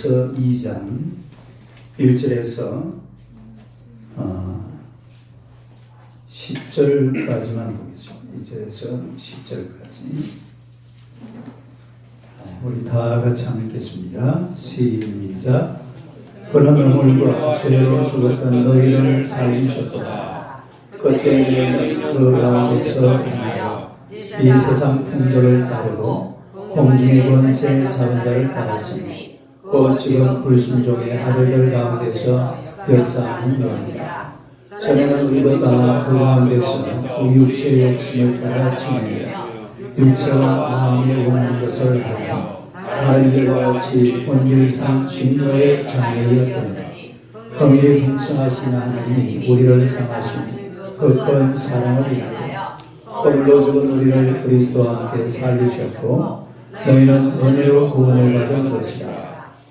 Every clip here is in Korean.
2장 1절에서 10절까지만 보겠습니다. 1절에서 10절까지 우리 다 같이 한번 읽겠습니다. 시작. 그는 우물과 죄로 죽었던 너희를 살리셨도다. 그때 너희는 그 가운데서 행하여 이 세상 풍조를 따르고 공중의 권세 잡은 자를 따랐으니 곧 지금 불순종의 아들들 가운데서 역사하는 영이라. 전에는 우리도 다 그 가운데서 우리 육체의 욕심을 따라 치며 육체와 마음이 원하는 것을 하여 다른 일과 같이 본질상 진노의 자녀였더니 긍휼이 풍성하신 하나님이 우리를 사랑하시니 그 큰 사랑을 인하여 허물로 죽은 우리를 그리스도와 함께 살리셨고 너희는 은혜로 구원을 받은 것이라.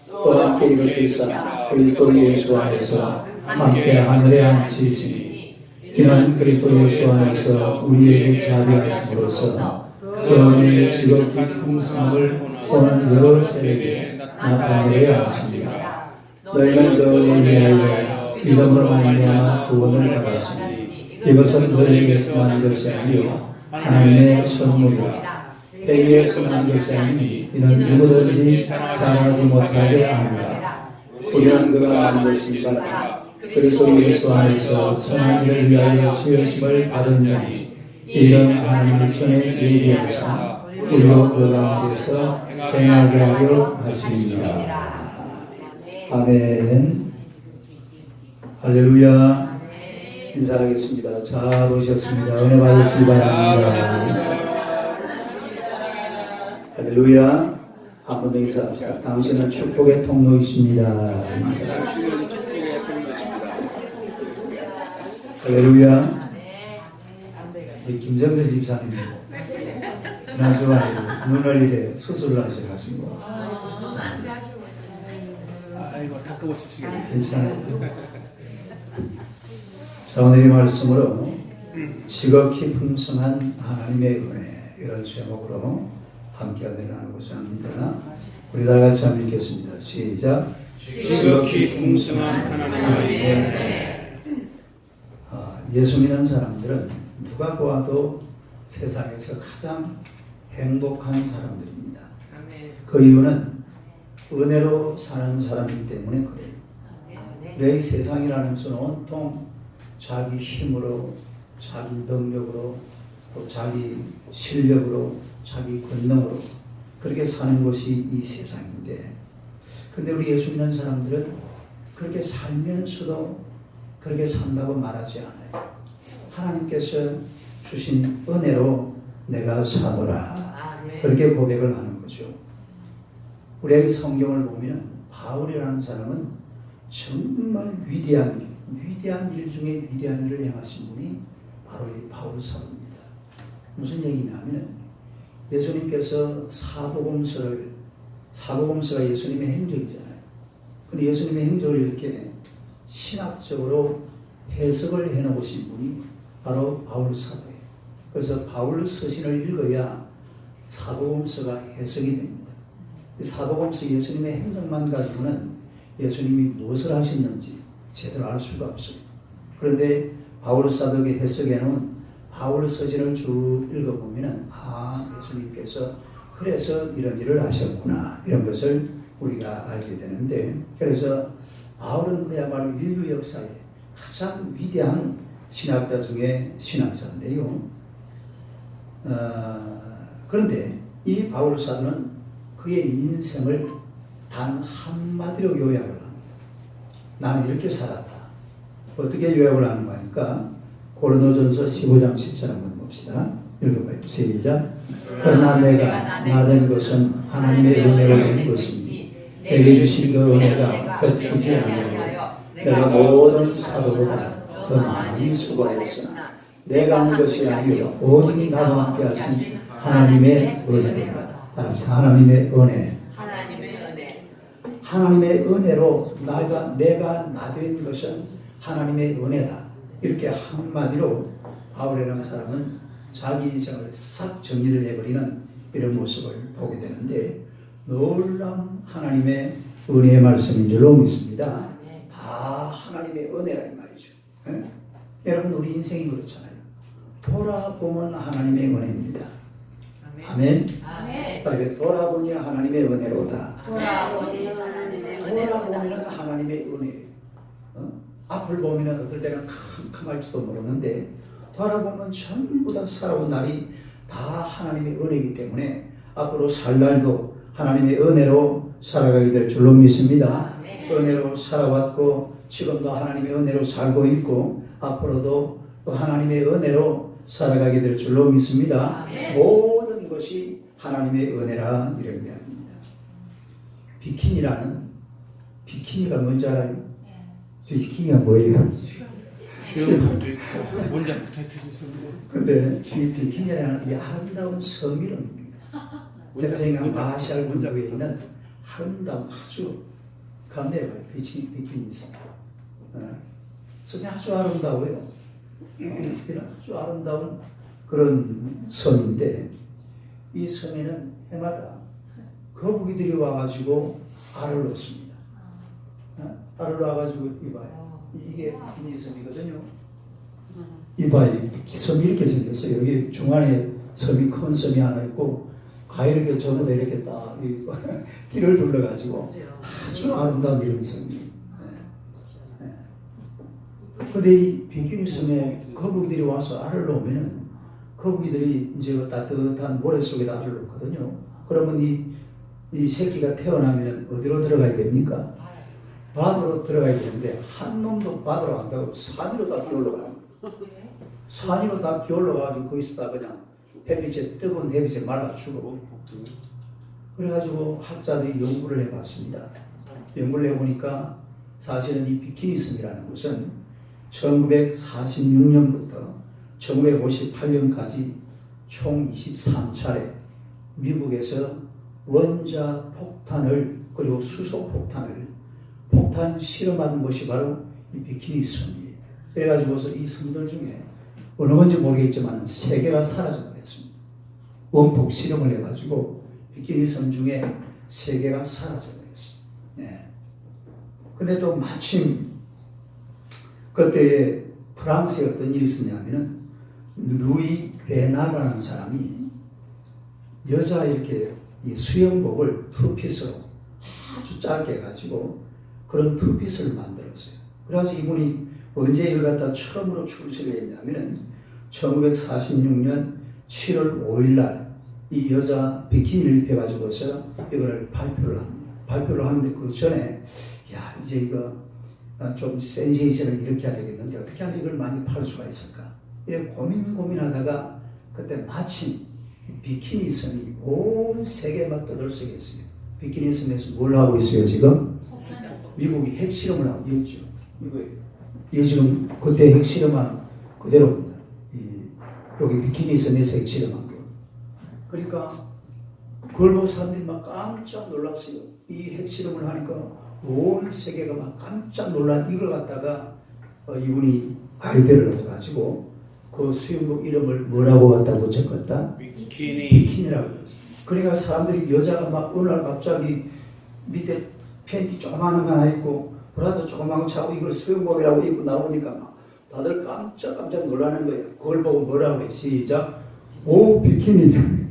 또 함께 이끌리사 그리스도 예수 안에서 함께 하늘에 앉히시니 이는 그리스도 예수 안에서 우리에게 자비하심으로써 그 은혜의 지극히 풍성을 오는 여러 세력에 나타내려 왔습니다. 너희는 그 은혜에 의하여 믿음으로 말미암아 구원을 받았으니 이것은 너희에게서 난 것이 아니요 하나님의 선물이라. 대위에서 난 것이 아니니 이는 누구든지 자랑하지 못하게 합니다. 우리는 그가 난 것인가 그리스도 예수 안에서 선한 일을 위하여 지으심을 받은 자니 이런 하나님의 전에 예비하사 우리로 그 가운데서 행하게 하려 하십니다. 아멘. 할렐루야. 인사하겠습니다. 잘 오셨습니다. 은혜 받으시기 바랍니다. 할렐루야. 한 번 더 인사합시다. 당신은 축복의 통로이십니다. 할렐루야. 우리 김정선 집사님이 지난주 눈을 이래 수술을 하셔가지고 아이고 닦아붙이시겠네. 괜찮아요. 자, 오늘 이 말씀으로 지극히 풍성한 하나님의 은혜 이런 제목으로 함께 나누고자 합니다. 우리 다 같이 한번 읽겠습니다. 시작. 지극히 풍성한 하나님의 은혜. 예수 믿는 사람들은 누가 보아도 세상에서 가장 행복한 사람들입니다. 그 이유는 은혜로 사는 사람이기 때문에 그래요. 내 세상이라는 것은 온통 자기 힘으로, 자기 능력으로, 또 자기 실력으로, 자기 권능으로 그렇게 사는 것이 이 세상인데, 그런데 우리 예수 믿는 사람들은 그렇게 살면서도 그렇게 산다고 말하지 않아요. 하나님께서 주신 은혜로 내가 사노라. 그렇게 고백을 하는 거죠. 우리에게 성경을 보면 바울이라는 사람은 정말 위대한 일 중에 위대한 일을 행하신 분이 바로 이 바울 사도입니다. 무슨 얘기냐면 예수님께서 사복음서가 예수님의 행적이잖아요. 근데 예수님의 행적을 이렇게 신학적으로 해석을 해놓으신 분이 바로 바울 사도예요. 그래서 바울 서신을 읽어야 사복음서가 해석이 됩니다. 사복음서 예수님의 행적만 가지고는 예수님이 무엇을 하셨는지 제대로 알 수가 없어요. 그런데 바울 사도의 해석에는 바울 서신을 쭉 읽어보면 예수님께서 그래서 이런 일을 하셨구나 이런 것을 우리가 알게 되는데, 그래서 바울은 그야말로 인류 역사에 가장 위대한 신학자 중에 신학자인데요. 그런데 이 바울 사도는 그의 인생을 단 한마디로 요약을 합니다. 나는 이렇게 살았다. 어떻게 요약을 하는 거니까 고린도전서 15장 10절 한번 봅시다. 읽어봐요. 시작. 그러나 내가 나된 것은 하나님의 은혜로 된 것이니 내게 주신 그 은혜가 헛되지 아니하여 내가 모든 사도보다 더 많이 수고하였으나 내가 한 것이 아니요 오직 나와 함께 하신 하나님의 은혜로다. 하나님의 은혜. 하나님의 은혜로 내가 나된 것은 하나님의 은혜다. 이렇게 한마디로 바울이라는 사람은 자기 인생을 싹 정리를 해버리는 이런 모습을 보게 되는데, 놀라운 하나님의 은혜의 말씀인 줄로 믿습니다. 다 하나님의 은혜라 이 말이죠. 예? 여러분 우리 인생이 그렇잖아요. 돌아보면 하나님의 은혜입니다. 아멘. 그러니까 돌아보니 하나님의 은혜로다. 돌아보면 하나님의 은혜. 앞을 보면 어떨 때는 캄캄할지도 모르는데 돌아보면 전부 다 살아온 날이 다 하나님의 은혜이기 때문에 앞으로 살 날도 하나님의 은혜로 살아가게 될 줄로 믿습니다. 은혜로 살아왔고 지금도 하나님의 은혜로 살고 있고 앞으로도 또 하나님의 은혜로 살아가게 될 줄로 믿습니다. 모든 것이 하나님의 은혜라 이런 이야기입니다. 비키니가 뭔지 알아요? 비키니가 뭐예요? 수영복도 있고 뭔지 못해주셨는데. 근데 이 비키니라는 이 아름다운 섬 이름입니다. 태평양 마샬 군도에 있는 아름다운 아주 감내가 비키니 섬. 섬이 아주 아름다워요. 아주 아름다운 그런 섬인데 이 섬에는 해마다 거북이들이 와가지고 알을 놓습니다. 알을 놔가지고 이봐요. 이게 비키니 섬이거든요. 이봐요. 섬이 이렇게 생겼어요. 여기 중간에 섬이 큰 섬이 하나 있고 가이렇게 전부 다 이렇게 딱 길을 둘러가지고 아주 아름다운 이런 섬이. 근데 이 비키니 섬에 거북이들이 와서 알을 놓으면은 거북이들이 이제 따뜻한 모래 속에다 알을 놓거든요. 그러면 이 새끼가 태어나면 어디로 들어가야 됩니까? 바다로 들어가야 되는데 한 놈도 바다로 안 가고 산 위로 다 기어올라가는 거예요. 산 위로 다 기어올라가지고 거기서 다 그냥 뜨거운 햇빛에 말라 죽어. 그래가지고 학자들이 연구를 해봤습니다. 연구를 해보니까 사실은 이 비키니 섬이라는 것은 1946년부터 1958년까지 총 23차례 미국에서 원자 폭탄을 그리고 수소 폭탄을 폭탄 실험하는 것이 바로 이 비키니 섬이에요. 그래가지고서 이 섬들 중에 어느 건지 모르겠지만 3개가 사라져 버렸습니다. 원폭 실험을 해가지고 비키니 섬 중에 3개가 사라져 버렸어요. 네. 근데 또 마침 그때 프랑스에 어떤 일이 있었냐면은 루이 레나라는 사람이 여자 이렇게 이 수영복을 투피스로 아주 짧게 해가지고 그런 투피스를 만들었어요. 그래서 이분이 언제 이걸 갖다 처음으로 출시를 했냐면은 1946년 7월 5일 날 이 여자 비키니를 입혀가지고서 이걸 발표를 합니다. 발표를 하는데 그 전에 야 이제 이거 좀 센세이션을 일으켜야 되겠는데 어떻게 하면 이걸 많이 팔 수가 있을까? 이렇게 고민하다가 그때 마침 비키니 섬이 온 세계만 떠들썩 했어요. 비키니 섬에서 뭘 하고 있어요 지금? 미국이 핵실험을 하고 있죠. 이게 지금 그때 핵실험한 그대로입니다. 여기 비키니 섬에서 핵실험한 거. 그러니까 그걸 보고 사람들이 막 깜짝 놀랐어요. 이 핵실험을 하니까 온 세계가 막 깜짝 놀란 이걸 갖다가 이분이 아이디어를 얻어가지고 그 수영복 이름을 뭐라고 갖다 붙였겠다? 비키니라고 그랬어요. 그러니까 사람들이 여자가 막 어느 날 갑자기 밑에 팬티 조그마한 거 하나 입고 브라도 조그마한 거 차고 이걸 수영복이라고 입고 나오니까 막 다들 깜짝 놀라는 거예요. 그걸 보고 뭐라고 해? 시작. 오 비키니.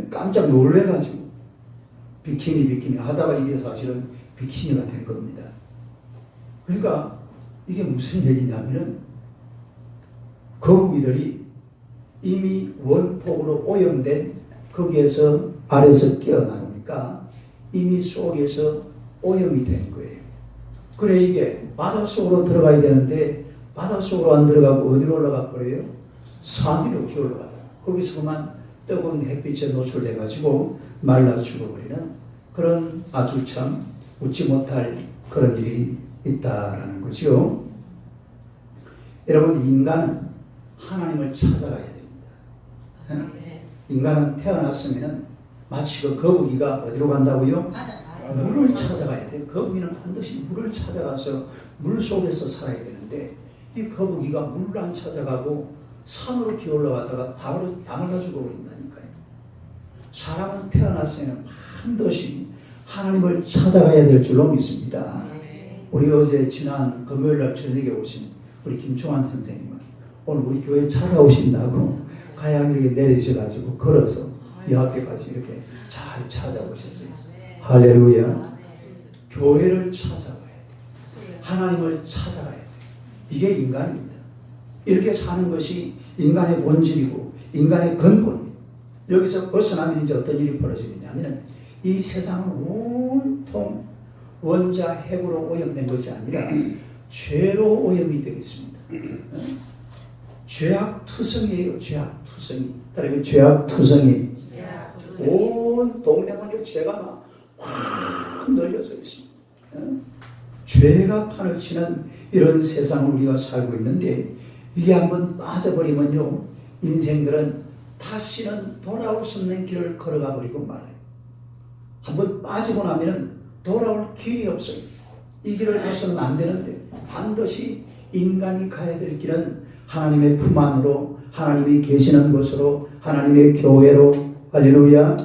깜짝 놀래가지고 비키니 하다가 이게 사실은 비키니가 된 겁니다. 그러니까 이게 무슨 얘기냐면은 거북이들이 이미 원폭으로 오염된 거기에서 아래서 깨어나오니까 이미 속에서 오염이 된 거예요. 그래 이게 바닷속으로 들어가야 되는데 바닷속으로 안 들어가고 어디로 올라가 버려요? 산 위로 기어올라가요. 거기서 그만 뜨거운 햇빛에 노출돼가지고 말라 죽어버리는 그런 아주 참 웃지 못할 그런 일이 있다라는 거죠. 여러분 인간은 하나님을 찾아가야 됩니다. 인간은 태어났으면 마치 그 거북이가 어디로 간다고요? 물을 찾아가야 돼요. 거북이는 반드시 물을 찾아가서 물 속에서 살아야 되는데 이 거북이가 물을 안 찾아가고 산으로 기어올라가다가 담을 가지고 버린다니까요. 사람은 태어났으면 반드시 하나님을 찾아가야 될 줄로 믿습니다. 우리 어제 지난 금요일날 저녁에 오신 우리 김충환 선생님은 오늘 우리 교회에 찾아오신다고 가양역에 내리셔가지고 걸어서 이 앞에까지 이렇게 잘 찾아오셨어요. 할렐루야. 교회를 찾아가야 돼. 하나님을 찾아가야 돼. 이게 인간입니다. 이렇게 사는 것이 인간의 본질이고 인간의 근본입니다. 여기서 벗어나면 이제 어떤 일이 벌어지느냐면 이 세상은 온통 원자 핵으로 오염된 것이 아니라 죄로 오염이 되어 있습니다. 죄악투성이에요. 죄악투성이. 따라서 죄악투성이. 온 동네만 죄가 막확 널려져 있습니다. 죄가 판을 치는 이런 세상을 우리가 살고 있는데 이게 한번 빠져버리면요 인생들은 다시는 돌아올 수 없는 길을 걸어가 버리고 말아요. 한번 빠지고 나면은 돌아올 길이 없어요. 이 길을 가서는 안 되는데 반드시 인간이 가야 될 길은 하나님의 품 안으로 하나님이 계시는 곳으로 하나님의 교회로 할렐루야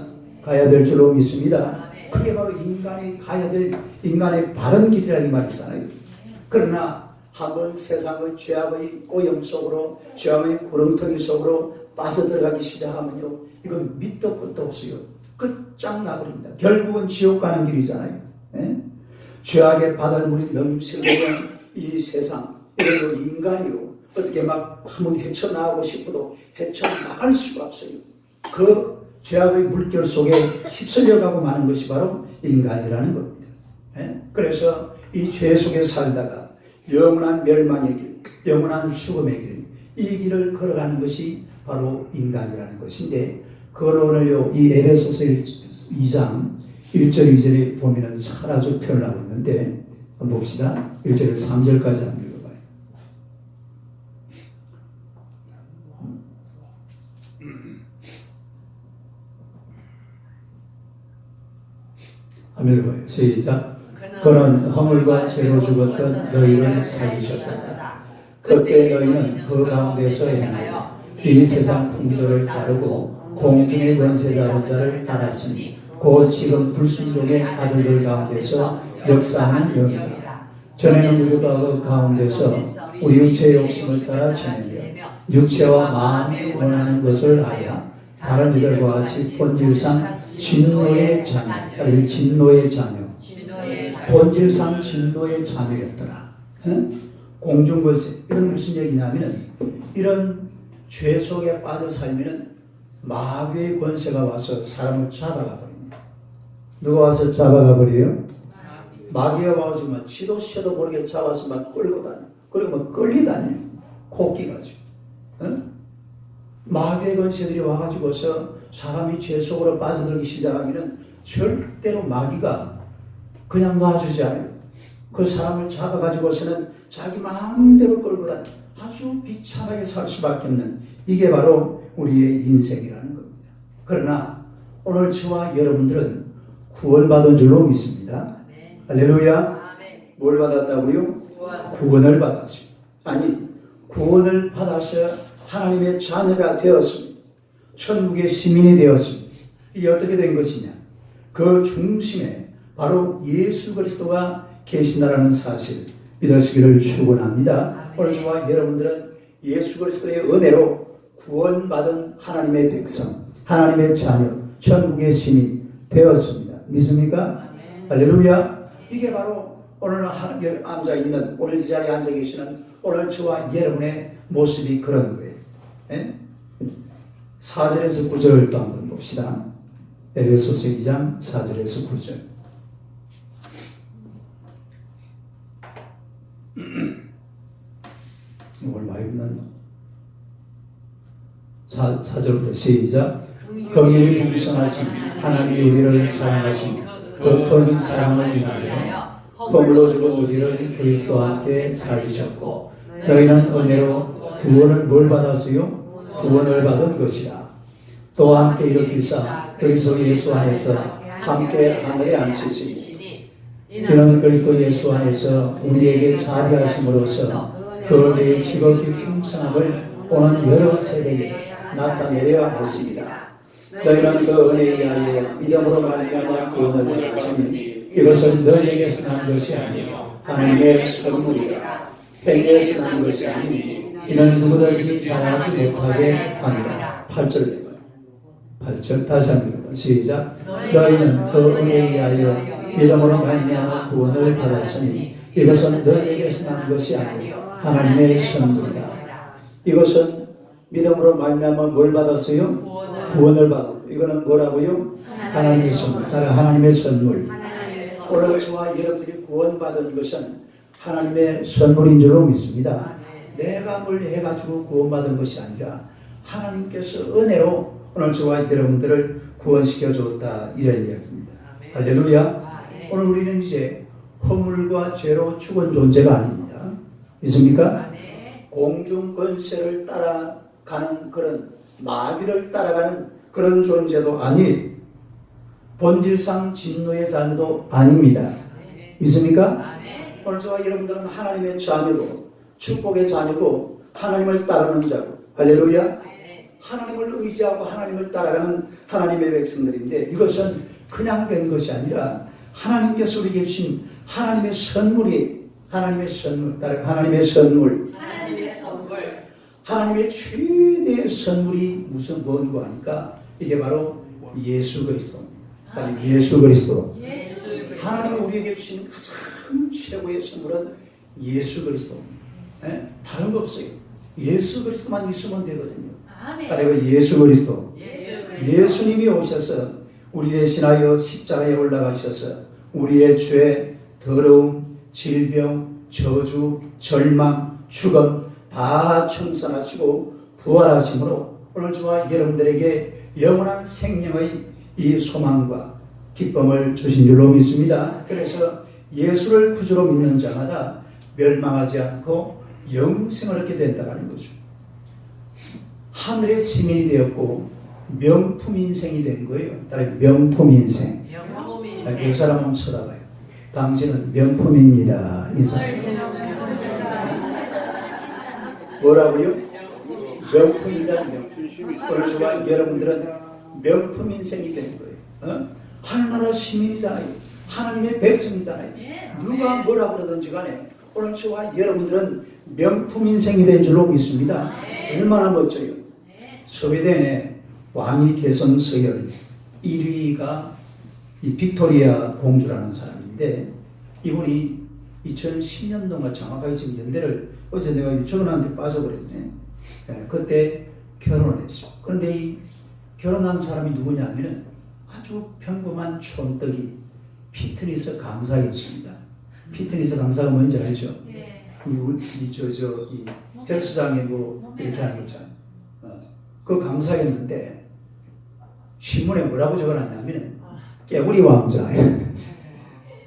가야 될 줄로 믿습니다. 그게 바로 인간이 가야 될 인간의 바른 길이라는 말이잖아요. 그러나 한번 세상의 죄악의 오염 속으로 죄악의 구렁텅이 속으로 빠져들어가기 시작하면요 이건 밑도 끝도 없어요. 끝장나버립니다. 결국은 지옥 가는 길이잖아요. 예? 죄악의 바닷물이 넘치는 이 세상 이런 인간이요 어떻게 막 한번 헤쳐나가고 싶어도 헤쳐나갈 수가 없어요. 그 죄악의 물결 속에 휩쓸려가고 마는 것이 바로 인간이라는 겁니다. 예? 그래서 이 죄 속에 살다가 영원한 멸망의 길, 영원한 죽음의 길, 이 길을 걸어가는 것이 바로 인간이라는 것인데 그걸 오늘요 이 에베소서 2장 1절 2절에 보면은 아주 표현하고 있는데 한번 봅시다. 1절에서 3절까지 한번 읽어봐요. 한번 읽어봐요. 시작. 그는 허물과 죄로 죽었던 너희를 살리셨다. 그때 너희는 그 가운데서 행하여 이 세상 풍조를 따르고 공중의 권세자는 자를 따랐으니 곧 지금 불순종의 아들들 가운데서 역사하는 영이다. 전에는 우리가 그 가운데서 우리 육체의 욕심을 따라 지내며 육체와 마음이 원하는 것을 하여 다른 이들과 같이 본질상 진노의 자녀, 진노의 자녀, 본질상 진노의 자녀였더라. 공중권세 이건 무슨 얘기냐면 이런 죄 속에 빠져 살면은 마귀의 권세가 와서 사람을 잡아가 버립니다. 누가 와서 잡아가 버려요? 마귀가 와가지고 지도 새도 모르게 잡아서 막 끌고 다녀. 그리고 막 끌리다녀. 코끼 가지고. 마귀의 권세들이 와가지고서 사람이 죄 속으로 빠져들기 시작하면은 절대로 마귀가 그냥 놔주지 않아요. 그 사람을 잡아가지고서는 자기 마음대로 끌고 다녀. 아주 비참하게 살 수밖에 없는 이게 바로 우리의 인생이라는 겁니다. 그러나 오늘 저와 여러분들은 구원받은 줄로 믿습니다. 할렐루야. 뭘 받았다고요? 구원을 받았습니다. 아니 구원을 받아서 하나님의 자녀가 되었습니다. 천국의 시민이 되었습니다. 이게 어떻게 된 것이냐? 그 중심에 바로 예수 그리스도가 계신다라는 사실 믿으시기를 축원합니다. 오늘 저와 여러분들은 예수 그리스도의 은혜로 구원받은 하나님의 백성, 하나님의 자녀, 천국의 시민 되었습니다. 믿습니까? 할렐루야. 이게 바로 오늘 앉아있는, 오늘 이 자리에 앉아 계시는 오늘 저와 여러분의 모습이 그런 거예요. 예? 4절에서 9절을 또 한번 봅시다. 에베소서 2장 4절에서 9절. 이걸 많이 읽는 4절부터 시작. 거기에 풍성하신 하나님이 우리를 사랑하신 그 큰 사랑을 인하여 허물로 죽은 우리를 그리스도와 함께 살리셨고 너희는 은혜로 구원을 뭘 받았어요? 구원을 받은 것이라. 또 함께 일으키사 그리스도 예수 안에서 함께 하늘에 앉히시니 이는 그리스도 예수 안에서 우리에게 자비하심으로써 그의 지극히 풍성함을 오는 여러 세대에 나타내려 했습니다. 너희는 그 은혜에 의하여 믿음으로 말미암아 구원을 받았으니 이것은 너희에게서 난 것이 아니요 하나님의 선물이라. 행위에서 난 것이 아니니 이는 누구든지 자랑하지 못하게 하니라. 8절 8절 다시 한번 시작. 너희는 그 은혜에 의하여 믿음으로 말미암아 구원을 받았으니 이것은 너희에게서 난 것이 아니요 하나님의 선물이라. 이것은 믿음으로 말미암아 뭘 받았어요? 구원을 받았고, 이거는 뭐라고요? 하나님의 선물. 따라 하나님의 선물. 오늘 저와 여러분들이 구원받은 것은 하나님의 선물인 줄로 믿습니다. 내가 뭘 해가지고 구원받은 것이 아니라 하나님께서 은혜로 오늘 저와 여러분들을 구원시켜 줬다, 이런 이야기입니다. 할렐루야. 오늘 우리는 이제 허물과 죄로 죽은 존재가 아닙니다. 믿습니까? 공중 권세를 따라가는 그런 마귀를 따라가는 그런 존재도 아니, 본질상 진노의 자녀도 아닙니다. 믿습니까? 오늘 저와 여러분들은 하나님의 자녀고 축복의 자녀고 하나님을 따르는 자고, 할렐루야. 하나님을 의지하고 하나님을 따라가는 하나님의 백성들인데, 이것은 그냥 된 것이 아니라 하나님께서 우리에게 주신 하나님의 선물이, 하나님의 선물, 따라 하나님의 선물, 하나님의 최대의 선물이 무슨 뭔고 하니까 이게 바로 예수 그리스도입니다. 예수 그리스도. 하나님이 우리에게 주신 가장 최고의 선물은 예수 그리스도입니다. 다른 거 없어요. 예수 그리스도만 있으면 되거든요. 따라서 예수 그리스도. 예수님이 오셔서 우리 대신하여 십자가에 올라가셔서 우리의 죄, 더러움, 질병, 저주, 절망, 죽음 다 청산하시고 부활하심으로 오늘 저와 여러분들에게 영원한 생명의 이 소망과 기쁨을 주신 줄로 믿습니다. 그래서 예수를 구주로 믿는 자마다 멸망하지 않고 영생을 얻게 된다는 거죠. 하늘의 시민이 되었고 명품 인생이 된 거예요. 따라 명품 인생. 그 사람 한번 쳐다봐요. 당신은 명품입니다. 인사. 뭐라고요? 명품이다. 명품. 오늘 저와 여러분들은 명품 인생이 된 거예요. 하늘나라 시민이잖아요. 하나님의 백성이잖아요. 누가 뭐라 그러든지 간에 오늘 저와 여러분들은 명품 인생이 된 줄로 믿습니다. 얼마나 멋져요. 스웨덴의 왕위 개선 서열 1위가 이 빅토리아 공주라는 사람인데, 이분이 2010년도가 정확하게 지금 연대를 어제 내가 유치원한테 빠져버렸네. 그때 결혼을 했어. 그런데 이 결혼한 사람이 누구냐면은 아주 평범한 촌떡이 피트니스 강사였습니다. 피트니스 강사가 뭔지 알죠? 이 헬스장에 뭐 이렇게 하는 거잖아요. 그 강사였는데 신문에 뭐라고 적어놨냐면은 깨구리 왕자.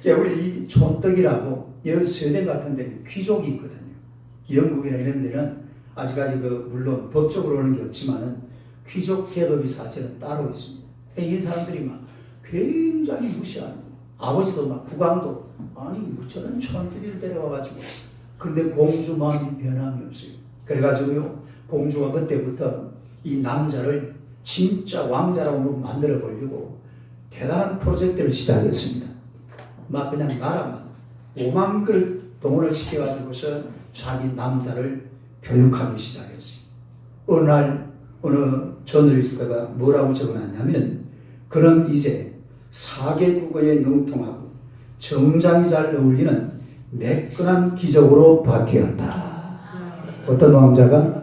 깨구리 이 촌떡이라고, 여기 스웨덴 같은 데는 귀족이 있거든요. 영국이나 이런 데는 아직까지 물론 법적으로는 게 없지만은 귀족 계급이 사실은 따로 있습니다. 이 사람들이 막 굉장히 무시하는 거예요. 아버지도 막 국왕도 아니 저런 촌떡이를 데려와가지고, 근데 공주 마음이 변함이 없어요. 그래가지고요, 공주가 그때부터 이 남자를 진짜 왕자라고 만들어 보려고 대단한 프로젝트를 시작했습니다. 막 그냥 나라만 5만 걸 동원을 시켜가지고서 자기 남자를 교육하기 시작했어요. 어느 날 어느 저널리스트가 뭐라고 적어놨냐면, 그는 이제 4개 국어에 능통하고 정장이 잘 어울리는 매끈한 기적으로 바뀌었다. 어떤 왕자가?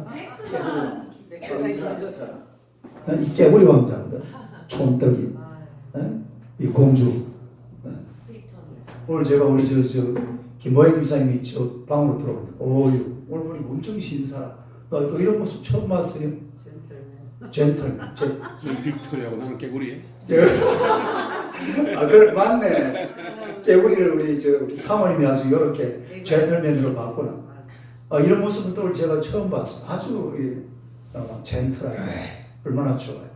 이 깨구리 왕자거든. 촌떡이. 이 공주. 오늘 제가 우리 김보혜 김사님이 저 방으로 들어오는데, 오늘 우리 엄청 신사라. 너 이런 모습 처음 봤어요? 젠틀맨. 빅토리하고 나는 깨구리. 그래, 맞네. 깨구리를 우리 사모님이 아주 이렇게 젠틀맨으로 바꾸나. 이런 모습은 또 제가 처음 봤어요. 아주 젠틀하게. 얼마나 좋아요.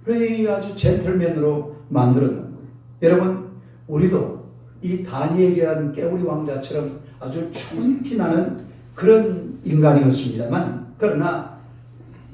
왜 아주 젠틀맨으로 만들어놓은 거예요. 여러분, 우리도 이 다니엘이라는 깨구리 왕자처럼 아주 촌티나는 그런 인간이었습니다만, 그러나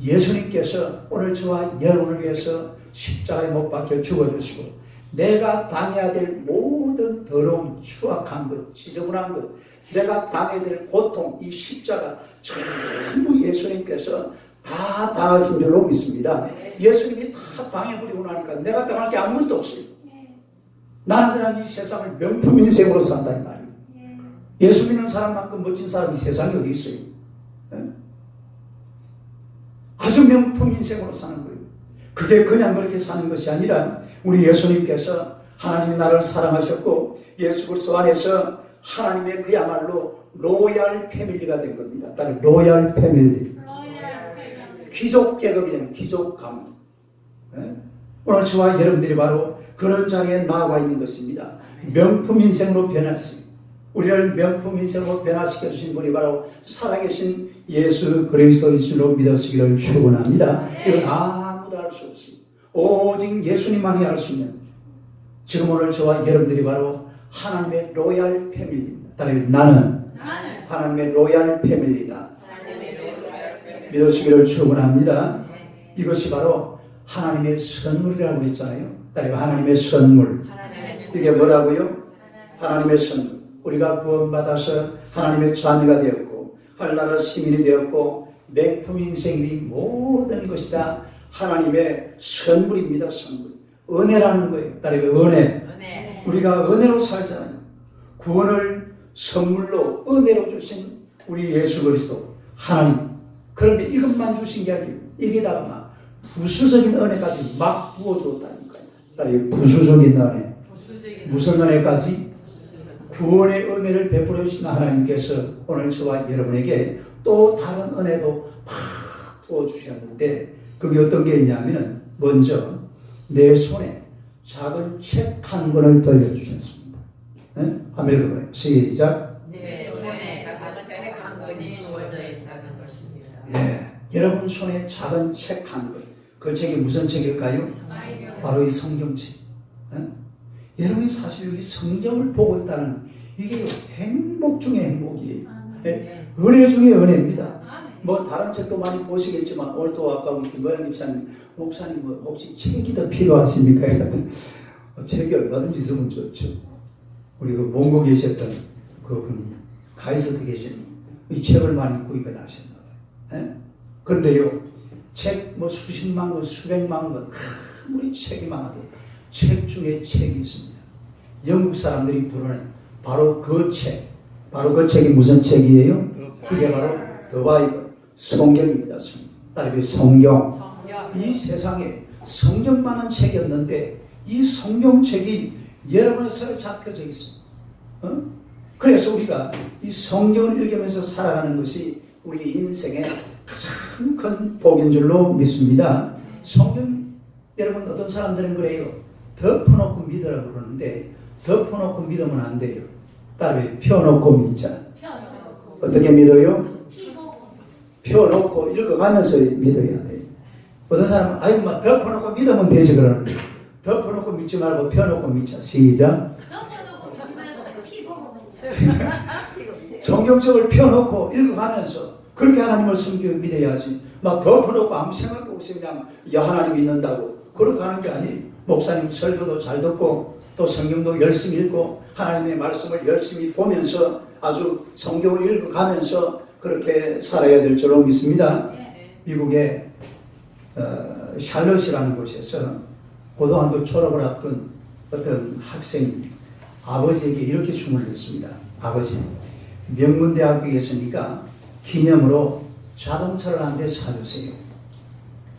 예수님께서 오늘 저와 여러분을 위해서 십자가에 못 박혀 죽어주시고 내가 당해야 될 모든 더러움, 추악한 것, 지저분한 것, 내가 당해야 될 고통, 이 십자가 전부 예수님께서 다 당하신 줄로 믿습니다. 예수님이 다 당해버리고 나니까 내가 당할 게 아무것도 없어요. 나는 그냥 이 세상을 명품 인생으로 산다 이 말이에요. 예수 믿는 사람만큼 멋진 사람이 세상에 어디 있어요? 아주 명품 인생으로 사는 거예요. 그게 그냥 그렇게 사는 것이 아니라 우리 예수님께서 하나님이 나를 사랑하셨고 예수 그리스도 안에서 하나님의 그야말로 로얄 패밀리가 된 겁니다. 따로 로얄 패밀리. 귀족 계급이 된 귀족 가문. 오늘 저와 여러분들이 바로 그런 자리에 나와 있는 것입니다. 명품 인생으로 변했어요. 우리를 명품 인생으로 변화시켜 주신 분이 바로 살아계신 예수 그리스도인 줄로 믿으시기를 축원합니다. 이건 아무도 알 수 없습니다. 오직 예수님만이 알 수 있는. 지금 오늘 저와 여러분들이 바로 하나님의 로얄 패밀리입니다. 나는 하나님의 로얄 패밀리다. 믿으시기를 축원합니다. 이것이 바로 하나님의 선물이라고 했잖아요. 하나님의 선물. 이게 뭐라고요? 하나님의 선물. 우리가 구원받아서 하나님의 자녀가 되었고 하늘나라 시민이 되었고 명품 인생이 모든 것이 다 하나님의 선물입니다. 선물. 은혜라는 거예요. 따르면 은혜. 우리가 은혜로 살잖아요. 구원을 선물로 은혜로 주신 우리 예수 그리스도 하나님. 그런데 이것만 주신 게 아니에요. 여기다가 막 부수적인 은혜까지 막 부어주었다니까요. 따르면 부수적인 은혜. 무슨 은혜까지? 구원의 은혜를 베풀어 주신 하나님께서 오늘 저와 여러분에게 또 다른 은혜도 막 부어주셨는데 그게 어떤 게 있냐면 먼저 내 손에 작은 책 한 권을 돌려주셨습니다. 한번 읽어봐요. 시작. 내 손에 작은 책 한 권이 주어져 있다는 것입니다. 여러분 손에 작은 책 한 권. 그 책이 무슨 책일까요? 바로 이 성경책. 여러분이 사실 여기 성경을 보고 있다는 이게 행복 중의 행복이에요. 은혜 중의 은혜입니다. 뭐 다른 책도 많이 보시겠지만 오늘 또 아까 김보영 집사님, 목사님 뭐 혹시 책이 더 필요하십니까? 책이 얼마든지 있으면 좋죠. 우리 그 몽고 계셨던 그분이 가이스트 계신 이 책을 많이 구입해 나셨나 봐요. 그런데요, 책 뭐 수십만 권, 수백만 권 아무리 책이 많아도 책 중에 책이 있습니다. 영국 사람들이 부르는 바로 그 책. 바로 그 책이 무슨 책이에요? 이게 바로 더 바이블, 성경입니다. 따르면 성경. 이 세상에 성경만한 책이었는데 이 성경책이 여러분의 손에 잡혀져 있습니다. 그래서 우리가 이 성경을 읽으면서 살아가는 것이 우리 인생의 참 큰 복인 줄로 믿습니다. 성경, 여러분 어떤 사람들은 그래요. 덮어놓고 믿으라고 그러는데 덮어놓고 믿으면 안 돼요. 따르면 펴놓고 믿자. 어떻게 믿어요? 펴놓고 읽어가면서 믿어야 돼요. 어떤 사람은 아유 막 덮어놓고 믿으면 되지 그러는데 덮어놓고 믿지 말고 펴놓고 믿자. 시작. 성경책을 펴놓고 읽어가면서 그렇게 하나님을 숨기고 믿어야지. 막 덮어놓고 아무 생각도 없이 그냥 야 하나님 믿는다고 그렇게 하는 게 아니에요. 목사님 설교도 잘 듣고 또 성경도 열심히 읽고 하나님의 말씀을 열심히 보면서 아주 성경을 읽어가면서 그렇게 살아야 될 줄로 믿습니다. 미국의 샬럿이라는 곳에서 고등학교 졸업을 앞둔 어떤 학생이 아버지에게 이렇게 주문을 했습니다. 아버지, 명문대학교에 있으니까 기념으로 자동차를 한 대 사주세요.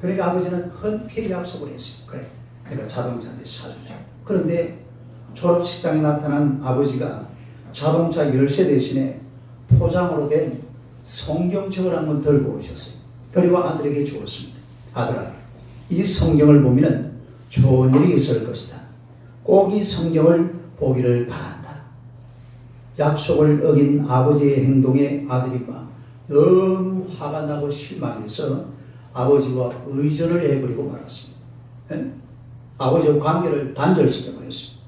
그러니까 아버지는 흔쾌히 약속을 했어요. 그래, 내가 자동차 한 대 사주죠. 그런데 졸업식장에 나타난 아버지가 자동차 열쇠 대신에 포장으로 된 성경책을 한권 들고 오셨어요. 그리고 아들에게 주었습니다. 아들아, 이 성경을 보면 좋은 일이 있을 것이다. 꼭 이 성경을 보기를 바란다. 약속을 어긴 아버지의 행동에 아들이 막 너무 화가 나고 실망해서 아버지와 의전을 해버리고 말았습니다. 아버지와 관계를 단절시켜버렸습니다.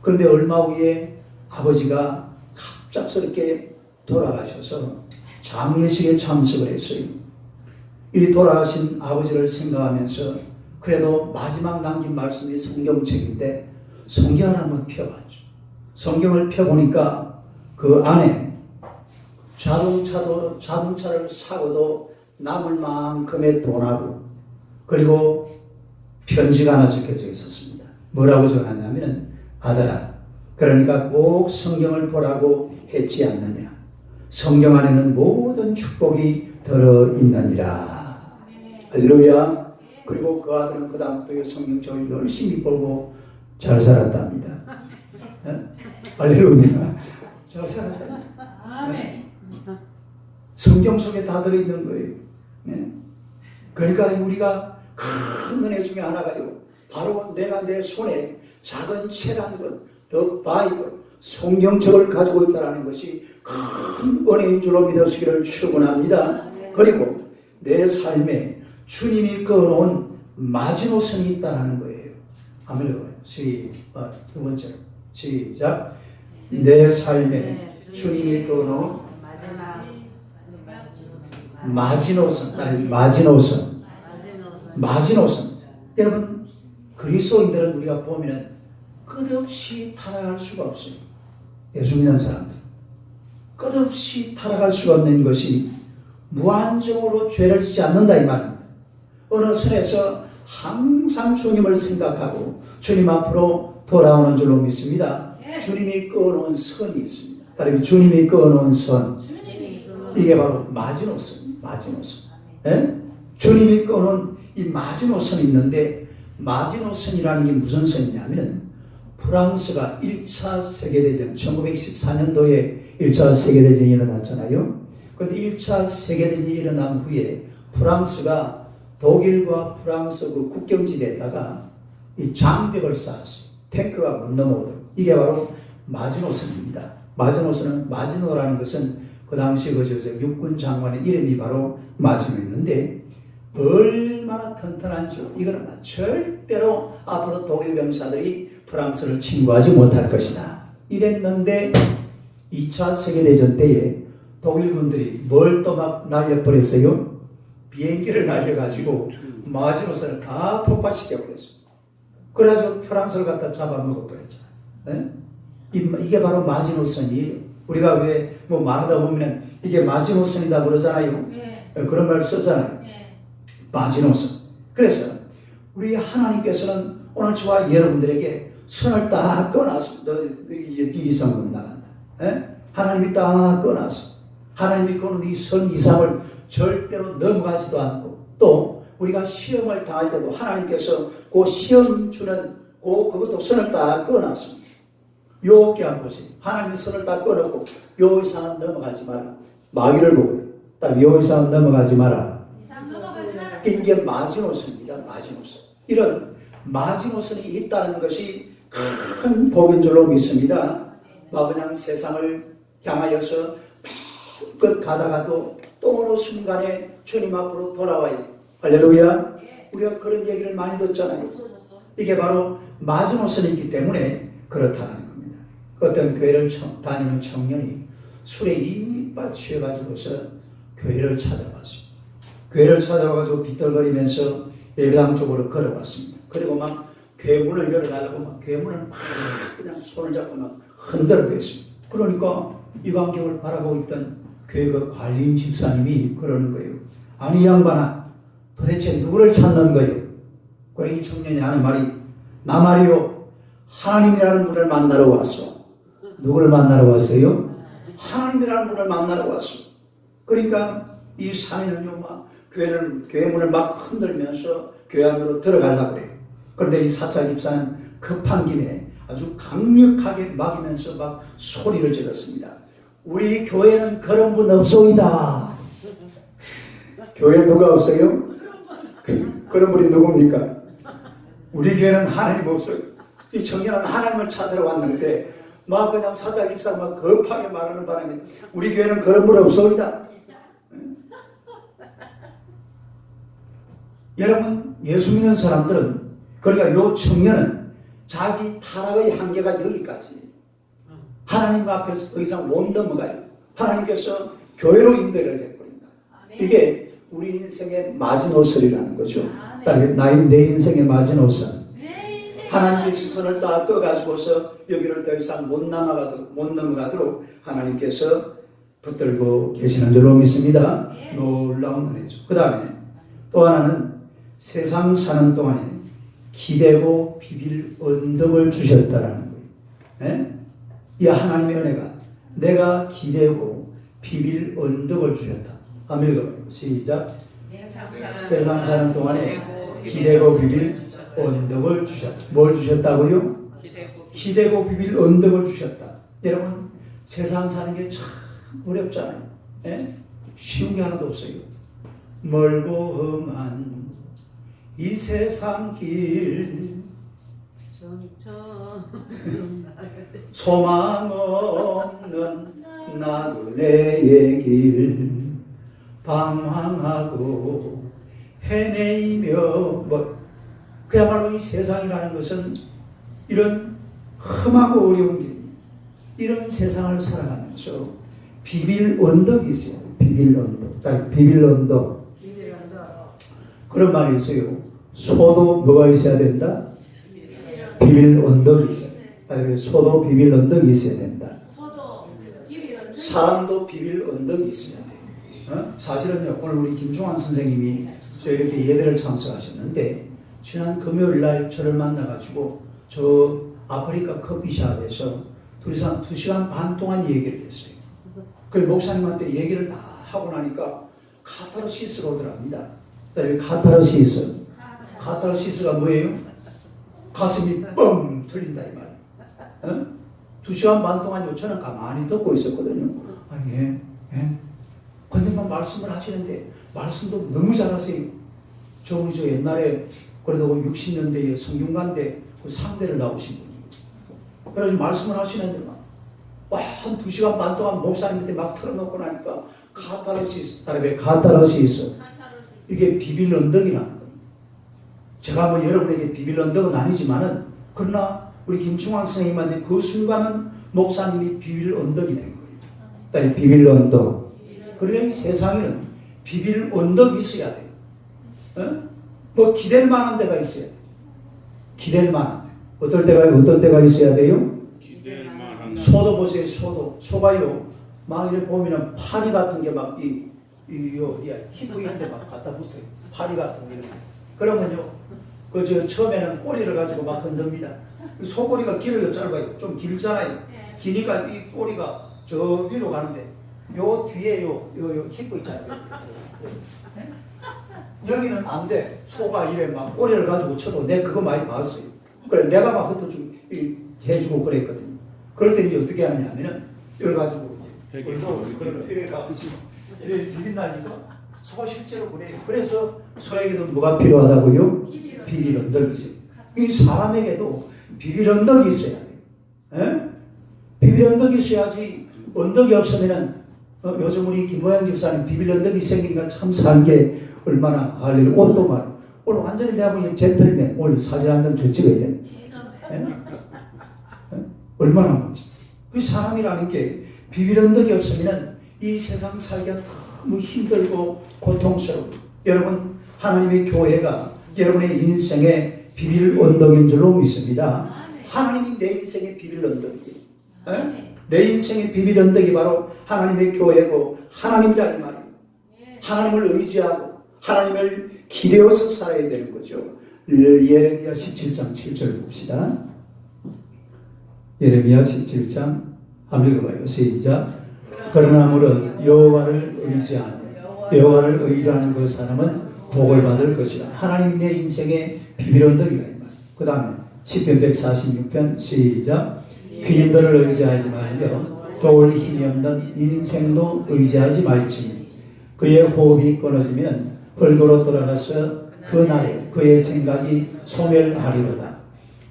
그런데 얼마 후에 아버지가 갑작스럽게 돌아가셔서 장례식에 참석을 했어요. 이 돌아가신 아버지를 생각하면서 그래도 마지막 남긴 말씀이 성경책인데 성경을 한번 펴봤죠. 성경을 펴보니까 그 안에 자동차를 사고도 남을 만큼의 돈하고 그리고 편지가 하나 적혀져 있었습니다. 뭐라고 적어놨냐면 아들아, 그러니까 꼭 성경을 보라고 했지 않느냐. 성경 안에는 모든 축복이 들어있느니라. 할렐루야. 그리고 그 아들은 그 다음부터 성경책을 열심히 보고 잘 살았답니다. 할렐루야. 잘 살았답니다. 아멘. 성경 속에 다 들어있는 거예요. 네. 그러니까 우리가 큰 은혜 중에 하나가요. 바로 내가 내 손에 작은 채라는 것, 더 바이블, 성경책을 가지고 있다는 것이 큰 은혜인 줄로 믿으시기를 축원합니다. 그리고 내 삶에 주님이 꺼놓은 마지노선이 있다는 거예요. 한번 두 번째로 시작. 내 삶에 주님이 꺼놓은 마지노선. 여러분, 그리스도인들은 우리가 보면은 끝없이 타락할 수가 없어요. 예수 믿는 사람들. 끝없이 타락할 수가 없는 것이 무한정으로 죄를 짓지 않는다 이 말입니다. 어느 선에서 항상 주님을 생각하고 주님 앞으로 돌아오는 줄로 믿습니다. 주님이 꺼놓은 선이 있습니다. 다른 주님이 꺼놓은 선. 이게 바로 마지노선. 예? 주님이 꺼놓은 이 마지노선이 있는데 마지노선이라는 게 무슨 선이냐면 프랑스가 1차 세계대전 1914년도에 1차 세계대전이 일어났잖아요. 그런데 1차 세계대전이 일어난 후에 프랑스가 독일과 프랑스 그 국경지대에다가 이 장벽을 쌓았어요. 탱크가 못 넘어오도록. 이게 바로 마지노선입니다. 마지노라는 것은 그 당시 그 육군 장관의 이름이 바로 마지노였는데 얼마나 튼튼한지 이거는 절대로 앞으로 독일 병사들이 프랑스를 침공하지 못할 것이다. 이랬는데 2차 세계대전 때에 독일군들이 뭘 또 막 날려버렸어요? 비행기를 날려가지고 마지노선을 다 폭파시켜버렸어요. 그래서 프랑스를 갖다 잡아먹어버렸잖아요. 네? 이게 바로 마지노선이에요. 우리가 왜 뭐 말하다 보면 이게 마지노선이다 그러잖아요. 네. 그런 말 쓰잖아요. 네. 마지노선. 그래서 우리 하나님께서는 오늘 저와 여러분들에게 선을 딱 꺼놔서 너 이상 못 나간다. 네? 하나님이 딱 꺼놔서 하나님이 꺼놓은 이 선 이상을 절대로 넘어가지도 않고 또 우리가 시험을 당할 때도 하나님께서 그 시험 주는 그것도 선을 딱 꺼놨습니다. 요게 한번 보세요. 하나님이 선을 딱 꺼놓고 요 이상은 넘어가지 마라. 마귀를 보고 딱 요 이상은 넘어가지 마라. 이게 마지노선입니다. 마지노선. 이런 마지노선이 있다는 것이 큰 복인 줄로 믿습니다. 그냥 세상을 향하여서 끝 가다가도 또 어느 순간에 주님 앞으로 돌아와요. 할렐루야. 우리가 그런 얘기를 많이 듣잖아요. 이게 바로 마지노선이기 때문에 그렇다는 겁니다. 어떤 교회를 다니는 청년이 술에 이빨 취해가지고서 교회를 찾아왔어요. 교회를 찾아와가지고 비틀거리면서 예배당 쪽으로 걸어왔습니다. 그리고 막 교회 문을 열어달라고 막 교회 문을 막 그냥 손을 잡고 막 흔들어 댔습니다. 그러니까 이 광경을 바라보고 있던 교회 그 관리인 집사님이 그러는 거예요. 아니 이 양반아, 도대체 누구를 찾는 거예요? 그래 이 청년이 하는 말이 나 말이요 하나님이라는 분을 만나러 왔어. 누구를 만나러 왔어요? 하나님이라는 분을 만나러 왔어. 그러니까 이 사내는요 막 교회 문을 막 흔들면서 교회 안으로 들어가려고 그래요. 그런데 이 사찰 집사는 급한 김에 아주 강력하게 막이면서 막 소리를 질렀습니다. 우리 교회는 그런 분 없소이다. 교회 누가 없어요? 그런 분이 누굽니까? 우리 교회는 하나님 없어요. 이 청년은 하나님을 찾으러 왔는데 막 그냥 사찰 집사 막 급하게 말하는 바람에 우리 교회는 그런 분 없소이다. 여러분 예수 믿는 사람들은 그러니까 요 청년은 자기 타락의 한계가 여기까지 하나님 앞에서 더 이상 못 넘어가요. 하나님께서 교회로 인도를 해버린다. 이게 우리 인생의 마지노선이라는 거죠. 내 인생의 마지노선. 하나님의 시선을 다 꺼가지고서 여기를 더 이상 못 넘어가도록 하나님께서 붙들고 계시는 줄로 믿습니다. 놀라운 은혜죠. 그 다음에 또 하나는 세상 사는 동안에 기대고 비빌 언덕을 주셨다라는 거예요. 이 하나님의 은혜가 내가 기대고 비빌 언덕을 주셨다. 한번 읽어봐요. 시작. 세상 사는 동안에 기대고 비빌 언덕을 주셨다. 뭘 주셨다고요? 기대고 비빌 언덕을 주셨다. 여러분 세상 사는 게 참 어렵잖아요. 쉬운 게 하나도 없어요. 멀고 험한 이 세상 길 소망 없는 나그네의 길 방황하고 헤매이며 그야말로 이 세상이라는 것은 이런 험하고 어려운 길, 이런 세상을 살아가면서 비빌 언덕이 있어요. 비빌 언덕. 비빌 언덕. 그런 말이 있어요. 소도 뭐가 있어야 된다? 비빌 언덕이 있어야 된다. 소도 비빌 언덕이 있어야 된다. 사람도 비빌 언덕이 있어야 돼요. 사실은요, 오늘 우리 김종환 선생님이 저 이렇게 예배를 참석하셨는데 지난 금요일 날 저를 만나가지고 저 아프리카 커피숍에서 둘이서 2시간 반 동안 얘기를 했어요. 그 목사님한테 얘기를 다 하고 나니까 카타르시스가 오더랍니다. 카타르시스. 카타르시스가 뭐예요? 가슴이 뻥 뚫린다 이 말이에요. 2시간 반 동안요 저는 가만히 듣고 있었거든요. 근데 말씀을 하시는데 말씀도 너무 잘하세요. 저 옛날에 그래도 60년대에 성균관대 그 상대를 나오신 분이에요. 그래서 말씀을 하시는데 한 2시간 반 동안 목사님한테 막 틀어놓고 나니까 카타르시스 이게 비빌 언덕이라는 거예요. 제가 여러분에게 비빌 언덕은 아니지만은 그러나 우리 김충환 선생님한테 그 순간은 목사님이 비빌 언덕이 된 거예요. 비빌 언덕. 그러니까 이 세상에는 비빌 언덕이 있어야 돼요. 기댈 만한 데가 있어야 돼요. 기댈 만한 데. 어떤 데가 있어야 돼요? 소도 보세요. 소가요 막 이렇게 보면은 파리 같은 게 막 어디야 희부인데 막 갖다 붙어요. 파리 같은 게. 그러면요 처음에는 꼬리를 가지고 막 흔듭니다. 소꼬리가 길어요 짧아요? 좀 길잖아요. 기니까 이 꼬리가 저 위로 가는데 요 뒤에 요 희부 있잖아요. 여기는 안 돼. 소가 이래 막 꼬리를 가지고 쳐도 내가 그거 많이 봤어요. 그래 내가 막 그것도 좀 해주고 그랬거든요. 그럴 때 이제 어떻게 하냐면은 이걸 가지고 이렇게 가지고 이렇게 비빈다니까 소가 실제로 그래요. 그래서 소에게도 뭐가 필요하다고요? 비빌 언덕이 있어요. 이 사람에게도 비빌 언덕이 있어야 돼요. 비빌 언덕이 있어야지. 언덕이 없으면은 요즘 우리 김모양 집사님 비빌 언덕이 생기니까 참 산 게 얼마나 할일. 옷도 말이에요. 오늘 완전히 내가 보기엔 젠틀맨. 오늘 사진 한 장 더 찍어야 돼. 얼마나 많지. 그 사람이라는 게 비빌 언덕이 없으면 이 세상 살기가 너무 힘들고 고통스러워. 여러분 하나님의 교회가 여러분의 인생의 비빌 언덕인 줄로 믿습니다. 하나님이 내 인생의 비빌 언덕이에요. 내 인생의 비빌 언덕이 바로 하나님의 교회고 하나님이라 이 말이에요. 하나님을 의지하고 하나님을 기대어서 살아야 되는 거죠. 예레미야 17장 7절 봅시다. 예레미야 17장 한번 읽어봐요. 시작. 그러나 무릇 여호와를 의지하며 여호와를 의뢰하는 그 사람은 복을 받을 것이다. 하나님이 내 인생의 비빌 언덕이라 이 말. 그 다음에 시편 146편 시작. 귀인들을 의지하지 말며 도울 힘이 없는 인생도 의지하지 말지니 그의 호흡이 끊어지면 흙으로 돌아가서 그날에 그의 생각이 소멸하리로다.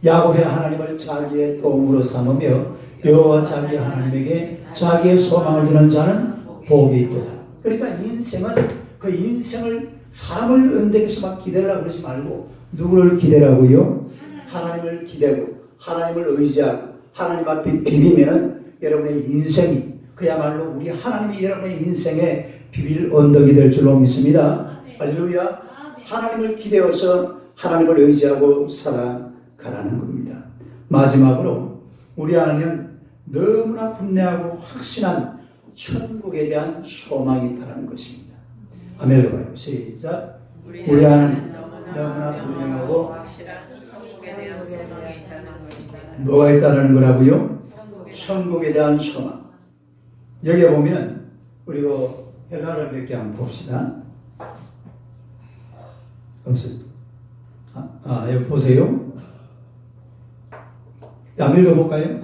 야곱의 하나님을 자기의 도움으로 삼으며 여호와 자기 하나님에게 자기의 소망을 두는 자는 복이 있도다. 그러니까 인생은 그 인생을 사람을 언덕에서 막 기대려고 그러지 말고 누구를 기대라고요? 하나님을 기대고 하나님을 의지하고 하나님 앞에 비비면은 여러분의 인생이 그야말로 우리 하나님이 여러분의 인생의 비빌 언덕이 될 줄로 믿습니다. 할렐루야. 하나님을 기대어서 하나님을 의지하고 살아가라는 겁니다. 마지막으로 우리 안에는 너무나 분명하고 확신한 천국에 대한 소망이 있다는 것입니다. 아멘으로 가요. 시작. 우리 안에는 너무나 분명하고 확실한 천국에 대한 소망이 있다는 것입니다. 뭐가 있다는 거라고요? 천국에 대한 소망. 여기에 보면 그리고 헬라를 몇 개 한번 봅시다. 여기 보세요. 한번 읽어볼까요?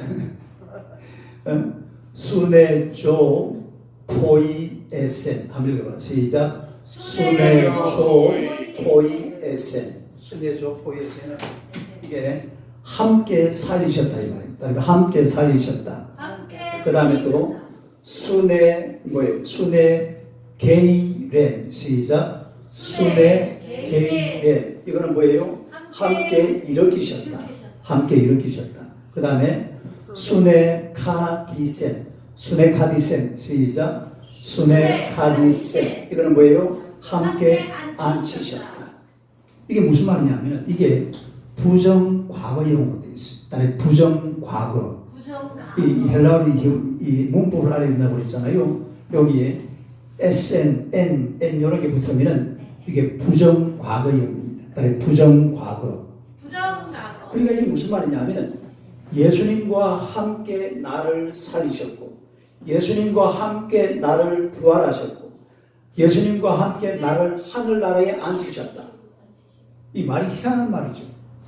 수네조 포이에센. 한번 읽어봐. 시작. 수네조 포이에센. 수네조 포이에센은 이게 함께 살리셨다 이 말입니다. 그러니까 함께 살리셨다. 그 다음에 또 수네 뭐예요? 수네 게이렌. 시작. 수네 게이렌. 이거는 뭐예요? 함께 일으키셨다. 함께 일으키셨다. 그 다음에 수네카디센. 수네카디센. 시작. 수네카디센. 이거는 뭐예요? 함께 앉히셨다. 이게 무슨 말이냐면 이게 부정과거형으로 되어 있어요. 다른 부정과거. 이 헬라어로 이 문법을 알아야 된다고 그랬잖아요. 여기에 SN, N 이런 게 붙으면은 이게 부정과거형입니다. 다른 부정과거. 그러니까 이게 무슨 말이냐면 예수님과 함께 나를 살리셨고 예수님과 함께 나를 부활하셨고 예수님과 함께 나를 하늘나라에 앉히셨다. 이 말이 희한한 말이죠.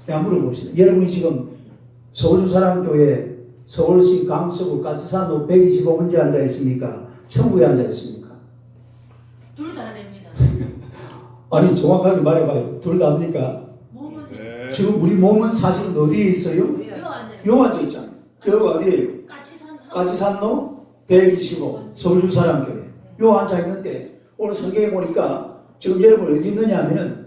내가 물어봅시다. 여러분이 지금 서울사랑교회 서울시 강서구 까치산로 125번지에 앉아 있습니까? 천국에 앉아 있습니까? 둘 다 됩니다. 아니 정확하게 말해봐요. 둘 다 합니까? 네. 지금 우리 몸은 사실은 어디에 있어요? 요 앉아 있잖아요. 여기가 어디예요? 까치산로 125 서울사랑교회 요 앉아 있는데 오늘 성경에 보니까 지금 여러분 어디 있느냐 하면은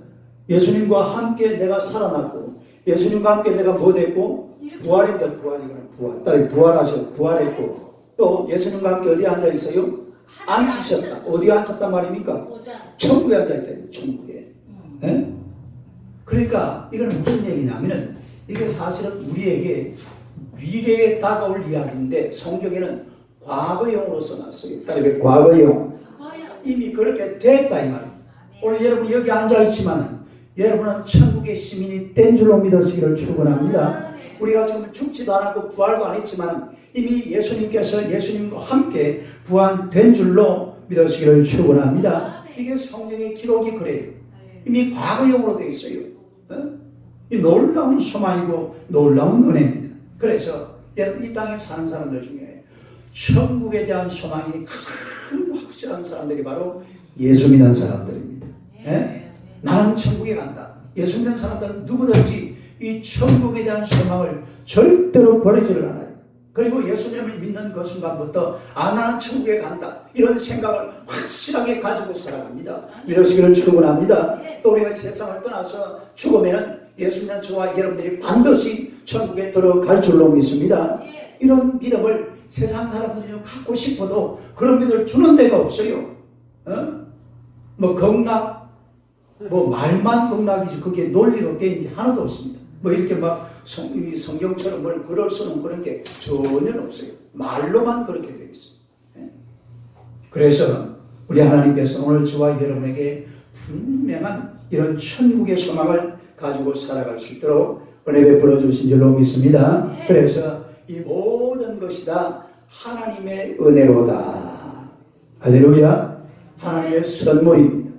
예수님과 함께 내가 살아났고 예수님과 함께 내가 뭐 됐고 부활입니다. 부활이거는 부활. 딸이 부활하셨고 부활했고 또 예수님과 함께 어디에 앉아 있어요? 앉히셨다. 어디에 앉혔단 말입니까? 천국에 앉아 있다. 천국에. 네? 그러니까 이건 무슨 얘기냐면은 이게 사실은 우리에게 미래에 다가올 이야기인데 성경에는 과거형으로 써놨어요. 딸이 과거형. 이미 그렇게 됐다 이 말입니다. 오늘 여러분 여기 앉아 있지만은 여러분은 천국의 시민이 된 줄로 믿으시기를 축원합니다. 우리가 지금 죽지도 않았고 부활도 안 했지만 이미 예수님께서 예수님과 함께 부활된 줄로 믿으시기를 축원합니다. 이게 성경의 기록이 그래요. 이미 과거형으로 되어 있어요. 이 놀라운 소망이고 놀라운 은혜입니다. 그래서 이 땅에 사는 사람들 중에 천국에 대한 소망이 가장 확실한 사람들이 바로 예수 믿는 사람들입니다. 나는 천국에 간다. 예수 믿는 사람들은 누구든지 이 천국에 대한 소망을 절대로 버리지를 않아요. 그리고 예수님을 믿는 그 순간부터 나는 천국에 간다. 이런 생각을 확실하게 가지고 살아갑니다. 믿으시기를 축원합니다. 또 우리가 세상을 떠나서 죽으면 예수 믿는 저와 여러분들이 반드시 천국에 들어갈 줄로 믿습니다. 이런 믿음을 세상 사람들이 갖고 싶어도 그런 믿음을 주는 데가 없어요. 뭐 극락, 뭐 말만 극락이지 그게 논리로 된 게 하나도 없습니다. 뭐 이렇게 막 성경처럼 뭘 글을 쓰는 그런 게 전혀 없어요. 말로만 그렇게 되어 있어요. 그래서 우리 하나님께서 오늘 저와 여러분에게 분명한 이런 천국의 소망을 가지고 살아갈 수 있도록 은혜 베풀어 주신 줄로 믿습니다. 그래서 이 모든 것이 다 하나님의 은혜로다. 할렐루야. 하나님의 선물입니다.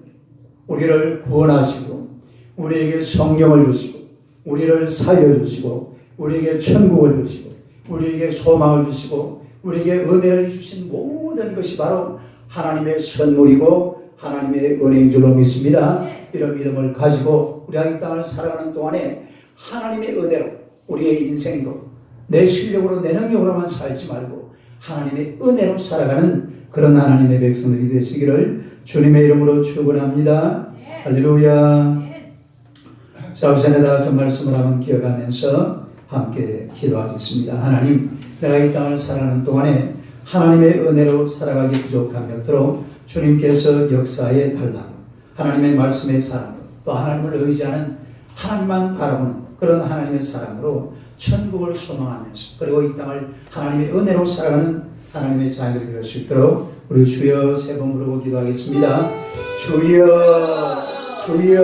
우리를 구원하시고 우리에게 성령을 주시고 우리를 살려주시고 우리에게 천국을 주시고 우리에게 소망을 주시고 우리에게 은혜를 주신 모든 것이 바로 하나님의 선물이고 하나님의 은혜인 줄로 믿습니다. 이런 믿음을 가지고 우리가 이 땅을 살아가는 동안에 하나님의 은혜로 우리의 인생도 내 실력으로 내 능력으로만 살지 말고 하나님의 은혜로 살아가는 그런 하나님의 백성들이 되시기를 주님의 이름으로 축원합니다. 할렐루야. 자, 우선에다 전 말씀을 한번 기억하면서 함께 기도하겠습니다. 하나님, 내가 이 땅을 살아가는 동안에 하나님의 은혜로 살아가기 부족함이 없도록 주님께서 역사에 달라고 하나님의 말씀의 사람으로 또 하나님을 의지하는 하나님만 바라보는 그런 하나님의 사람으로 천국을 소망하면서 그리고 이 땅을 하나님의 은혜로 살아가는 하나님의 자녀들이 될 수 있도록 우리 주여 세 번 부르고 기도하겠습니다. 주여 주여